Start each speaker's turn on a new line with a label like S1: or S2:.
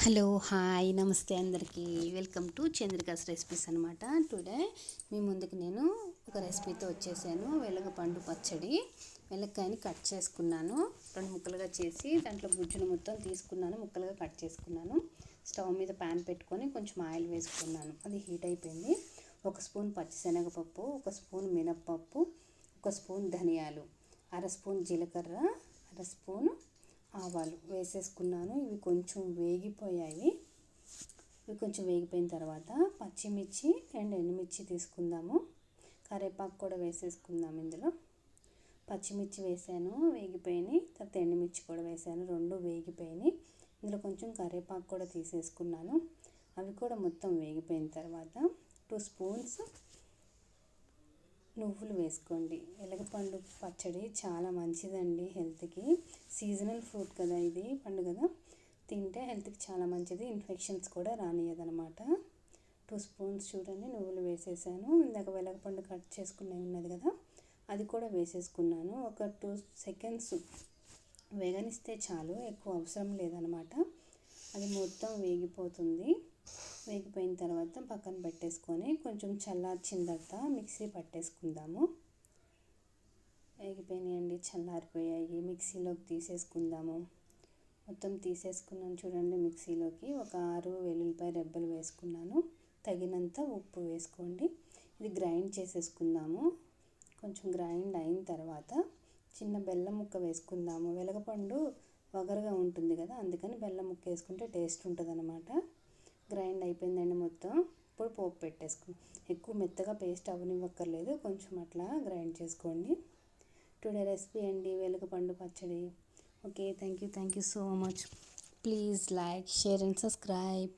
S1: Hello hi నమస్తే అందరికీ welcome to Chandrika's recipes అనమాట. టుడే మీ ముందుకు నేను ఒక రెసిపీతో వచ్చేసాను. వెలగపండు పచ్చడి. వెలక్కాయని కట్ చేసుకున్నాను, రెండు ముక్కలుగా చేసి దాంట్లో గుజ్జును మొత్తం తీసుకున్నాను, ముక్కలుగా కట్ చేసుకున్నాను. స్టవ్ మీద ప్యాన్ పెట్టుకొని కొంచెం ఆయిల్ వేసుకున్నాను. అది హీట్ అయిపోయింది. ఒక స్పూన్ పచ్చిశనగపప్పు, ఒక స్పూన్ మినప్పప్పు, ఒక స్పూన్ ధనియాలు, అర స్పూన్ జీలకర్ర, అర స్పూన్ ఆవాలు వేసేసుకున్నాను. ఇవి కొంచెం వేగిపోయాయి. ఇవి కొంచెం వేగిపోయిన తర్వాత పచ్చిమిర్చి అండ్ ఎండుమిర్చి తీసుకుందాము. కరివేపాకు కూడా వేసేసుకుందాము. ఇందులో పచ్చిమిర్చి వేసాను, వేగిపోయినాయి. తర్వాత ఎండుమిర్చి కూడా వేసాను, రెండు వేగిపోయినాయి. ఇందులో కొంచెం కరివేపాకు కూడా తీసేసుకున్నాను. అవి కూడా మొత్తం వేగిపోయిన తర్వాత 2 స్పూన్స్ నువ్వులు వేసుకోండి. వెలగపండు పచ్చడి చాలా మంచిదండి హెల్త్కి. సీజనల్ ఫ్రూట్ కదా, ఇది పండు కదా, తింటే హెల్త్కి చాలా మంచిది. ఇన్ఫెక్షన్స్ కూడా రానియదనమాట. 2 స్పూన్స్ చూడండి నువ్వులు వేసేసాను. ఇందాక వెలగపండు కట్ చేసుకునే ఉన్నది కదా, అది కూడా వేసేసుకున్నాను. ఒక 2 సెకండ్స్ వేగనిస్తే చాలు, ఎక్కువ అవసరం లేదనమాట. అది మొత్తం వేగిపోతుంది. వేగిపోయిన తర్వాత పక్కన పెట్టేసుకొని కొంచెం చల్లార్చిన తర్వాత మిక్సీ పట్టేసుకుందాము. వేగిపోయినాయండి, చల్లారిపోయాయి. మిక్సీలోకి తీసేసుకుందాము. మొత్తం తీసేసుకున్నాను చూడండి. మిక్సీలోకి ఒక 6 వెల్లుల్లిపాయ రెబ్బలు వేసుకున్నాను. తగినంత ఉప్పు వేసుకోండి. ఇది గ్రైండ్ చేసేసుకుందాము. కొంచెం గ్రైండ్ అయిన తర్వాత చిన్న బెల్లం ముక్క వేసుకుందాము. వెలగపండు వగరుగా ఉంటుంది కదా, అందుకని బెల్లం ముక్క వేసుకుంటే టేస్ట్ ఉంటుంది అనమాట. గ్రైండ్ అయిపోయిందండి మొత్తం. ఇప్పుడు పోపు పెట్టేసుకుని, ఎక్కువ మెత్తగా పేస్ట్ అవ్వనివ్వక్కర్లేదు, కొంచెం అట్లా గ్రైండ్ చేసుకోండి. టుడే రెసిపీ అండి వెలగపండు పచ్చడి. Okay, thank you so much. Please like, share and subscribe.